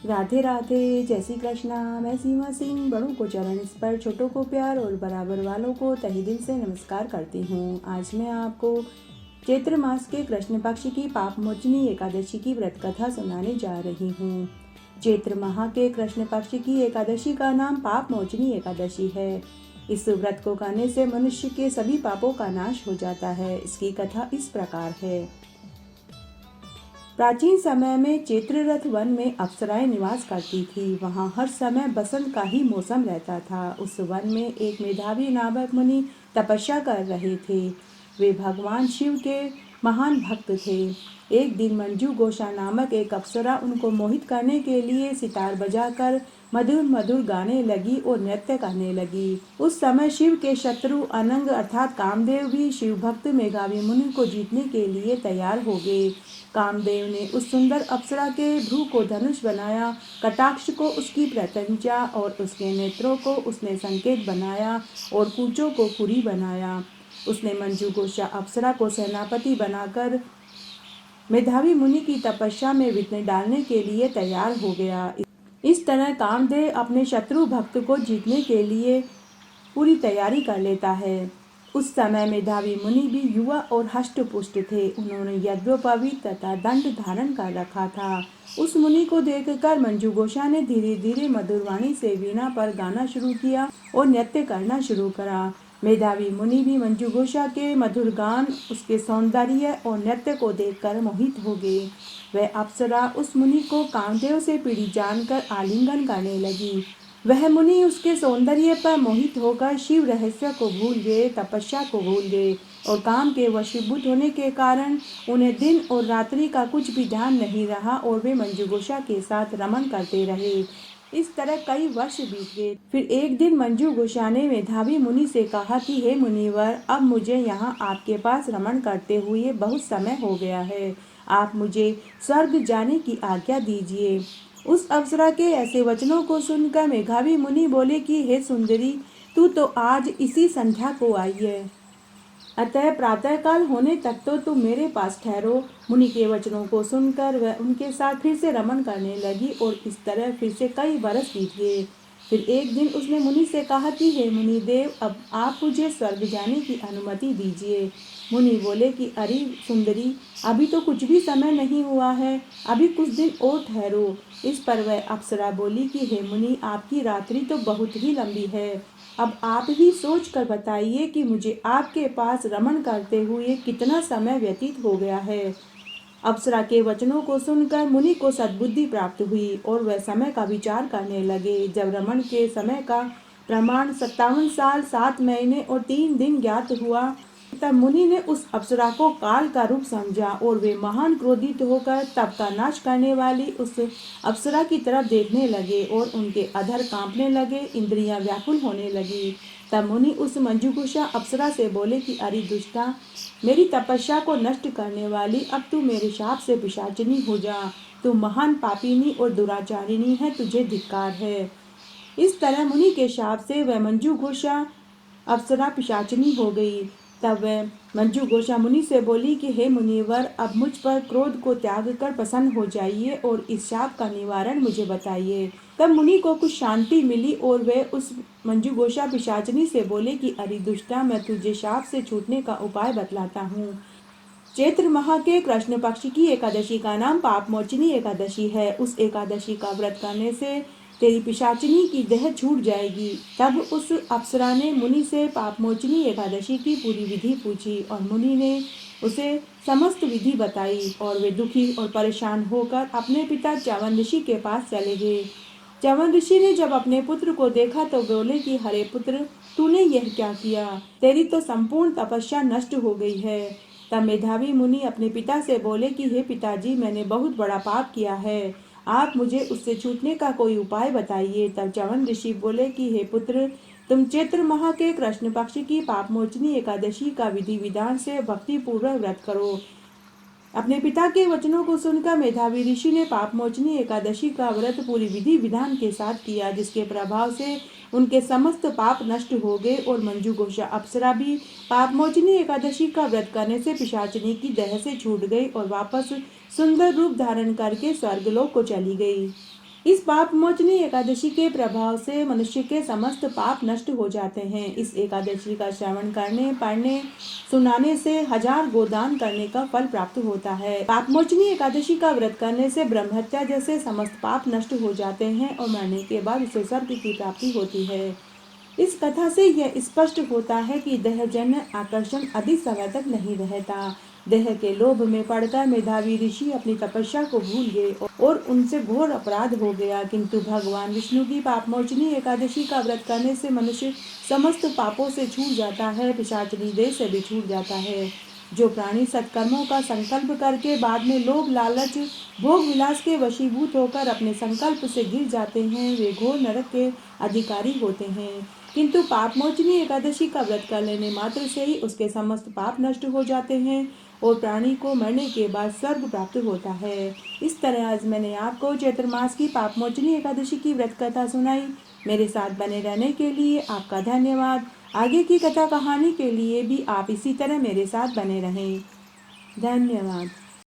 राधे राधे, जय श्री कृष्णा। मैं सीमा सिंह बड़ों को चरण स्पर्श, छोटों को प्यार और बराबर वालों को तहे दिल से नमस्कार करती हूँ। आज मैं आपको चैत्र मास के कृष्ण पक्ष की पाप मोचनी एकादशी की व्रत कथा सुनाने जा रही हूँ। चैत्र माह के कृष्ण पक्ष की एकादशी का नाम पाप मोचनी एकादशी है। इस व्रत को करने से मनुष्य के सभी पापों का नाश हो जाता है। इसकी कथा इस प्रकार है। प्राचीन समय में चैत्ररथ वन में अप्सराएं निवास करती थी। वहां हर समय बसंत का ही मौसम रहता था। उस वन में एक मेधावी नामक मुनि तपस्या कर रहे थे। वे भगवान शिव के महान भक्त थे। एक दिन मंजू गोषा नामक एक अप्सरा उनको मोहित करने के लिए सितार बजाकर मधुर मधुर गाने लगी और नृत्य करने लगी। उस समय शिव के शत्रु अनंग अर्थात कामदेव भी शिव भक्त मेघावी मुनि को जीतने के लिए तैयार हो गए। कामदेव ने उस सुंदर अप्सरा के भ्रू को धनुष बनाया, कटाक्ष को उसकी प्रत्यंचा और उसके नेत्रों को उसने संकेत बनाया और कूचों को कुरी बनाया। उसने मंजू गोषा अप्सरा को सेनापति बनाकर मेधावी मुनि की तपस्या में विघ्न डालने के लिए तैयार हो गया। इस तरह कामदेव अपने शत्रु भक्त को जीतने के लिए पूरी तैयारी कर लेता है। उस समय मेधावी मुनि भी युवा और हष्ट पुष्ट थे। उन्होंने यज्ञोपवीत तथा दंड धारण कर रखा था। उस मुनि को देखकर मंजू गोषा ने धीरे धीरे मधुरवाणी से वीणा पर गाना शुरू किया और नृत्य करना शुरू करा। मेधावी मुनि भी मंजू गोषा के मधुर गान, उसके सौंदर्य और नृत्य को देखकर मोहित हो गए। वह अप्सरा उस मुनि को कामदेव से पीड़ित जानकर आलिंगन करने लगी। वह मुनि उसके सौंदर्य पर मोहित होकर शिव रहस्य को भूल गए, तपस्या को भूल गए और काम के वशीभूत होने के कारण उन्हें दिन और रात्रि का कुछ भी ध्यान नहीं रहा और वे मंजू गोषा के साथ रमन करते रहे। इस तरह कई वर्ष बीत गए। फिर एक दिन मंजू गोषा ने मेधावी मुनि से कहा कि हे मुनिवर, अब मुझे यहाँ आपके पास रमन करते हुए बहुत समय हो गया है। आप मुझे स्वर्ग जाने की आज्ञा दीजिए। उस अप्सरा के ऐसे वचनों को सुनकर मेधावी मुनि बोले कि हे सुंदरी, तू तो आज इसी संध्या को आई है, अतः प्रातःकाल होने तक तो तुम मेरे पास ठहरो। मुनि के वचनों को सुनकर वह उनके साथ फिर से रमन करने लगी और इस तरह फिर से कई बरस बीत गए। फिर एक दिन उसने मुनि से कहा कि हे मुनि देव, अब आप मुझे स्वर्ग जाने की अनुमति दीजिए। मुनि बोले कि अरे सुंदरी, अभी तो कुछ भी समय नहीं हुआ है, अभी कुछ दिन और ठहरो। इस पर वह अप्सरा बोली कि हे मुनि, आपकी रात्रि तो बहुत ही लंबी है। अब आप ही सोच कर बताइए कि मुझे आपके पास रमन करते हुए कितना समय व्यतीत हो गया है। अप्सरा के वचनों को सुनकर मुनि को सद्बुद्धि प्राप्त हुई और वह समय का विचार करने लगे। जब रमन के समय का प्रमाण 57 साल 7 महीने और 3 दिन ज्ञात हुआ, तब मुनि ने उस अप्सरा को काल का रूप समझा और वे महान क्रोधित होकर तप का नाश करने वाली उस अप्सरा की तरफ देखने लगे और उनके अधर कांपने लगे, इंद्रियां व्याकुल होने लगी। तब मुनि उस मंजूगोषा अप्सरा से बोले कि अरे दुष्टा, मेरी तपस्या को नष्ट करने वाली, अब तू मेरे शाप से पिशाचिनी हो जा। तू महान पापिनी और दुराचारिणी है, तुझे धिक्कार है। इस तरह मुनि के शाप से वह मंजू घोषा अप्सरा पिशाचिनी हो गई। तब वह मंजू घोषा मुनि से बोली कि हे मुनिवर, अब मुझ पर क्रोध को त्याग कर प्रसन्न हो जाइए और इस शाप का निवारण मुझे बताइए। तब मुनि को कुछ शांति मिली और वे उस मंजू घोषा पिशाचिनी से बोले कि अरे दुष्टा, मैं तुझे शाप से छूटने का उपाय बतलाता हूँ। चैत्र माह के कृष्ण पक्ष की एकादशी का नाम पाप मोचनी एकादशी है। उस एकादशी का व्रत करने से तेरी पिशाचिनी की देह छूट जाएगी। तब उस अप्सरा ने मुनि से पाप मोचनी एकादशी की पूरी विधि पूछी और मुनि ने उसे समस्त विधि बताई और वे दुखी और परेशान होकर अपने पिता च्यवन ऋषि के पास चले गए। च्यवन ऋषि ने जब अपने पुत्र को देखा तो बोले कि हरे पुत्र, तूने यह क्या किया? तेरी तो संपूर्ण तपस्या नष्ट हो गई है। तब मेधावी मुनि अपने पिता से बोले कि हे पिताजी, मैंने बहुत बड़ा पाप किया है, आप मुझे उससे छूटने का कोई उपाय बताइए। तब च्यवन ऋषि बोले कि हे पुत्र, तुम चैत्र माह के कृष्ण पक्ष की पाप मोचनी एकादशी का विधि विधान से भक्ति पूर्वक व्रत करो। अपने पिता के वचनों को सुनकर मेधावी ऋषि ने पाप मोचनी एकादशी का व्रत पूरी विधि विधान के साथ किया, जिसके प्रभाव से उनके समस्त पाप नष्ट हो गए और मंजू घोषा अप्सरा भी पाप मोचनी एकादशी का व्रत करने से पिशाचिनी की देह से छूट गई और वापस सुंदर रूप धारण करके स्वर्गलोक को चली गई। इस पाप मोचनी एकादशी के प्रभाव से मनुष्य के समस्त पाप नष्ट हो जाते हैं। इस एकादशी का श्रवण करने, पढ़ने, सुनाने से 1000 गोदान करने का फल प्राप्त होता है। पाप मोचनी एकादशी का व्रत करने से ब्रह्महत्या जैसे समस्त पाप नष्ट हो जाते हैं और मरने के बाद उसे स्वर्ग की प्राप्ति होती है। इस कथा से यह स्पष्ट होता है कि देहजन्य आकर्षण अधिक समय तक नहीं रहता। देह के लोभ में पड़कर मेधावी ऋषि अपनी तपस्या को भूल गए और उनसे घोर अपराध हो गया। किंतु भगवान विष्णु की पापमोचनी एकादशी का व्रत करने से मनुष्य समस्त पापों से छूट जाता है, पिशाचनी देह से भी छूट जाता है। जो प्राणी सत्कर्मों का संकल्प करके बाद में लोभ, लालच, भोग विलास के वशीभूत होकर अपने संकल्प से गिर जाते हैं, वे घोर नरक के अधिकारी होते हैं। किंतु पापमोचनी एकादशी का व्रत कर लेने मात्र से ही उसके समस्त पाप नष्ट हो जाते हैं और प्राणी को मरने के बाद स्वर्ग प्राप्त होता है। इस तरह आज मैंने आपको चैत्र मास की पापमोचनी एकादशी की व्रत कथा सुनाई। मेरे साथ बने रहने के लिए आपका धन्यवाद। आगे की कथा कहानी के लिए भी आप इसी तरह मेरे साथ बने रहें। धन्यवाद।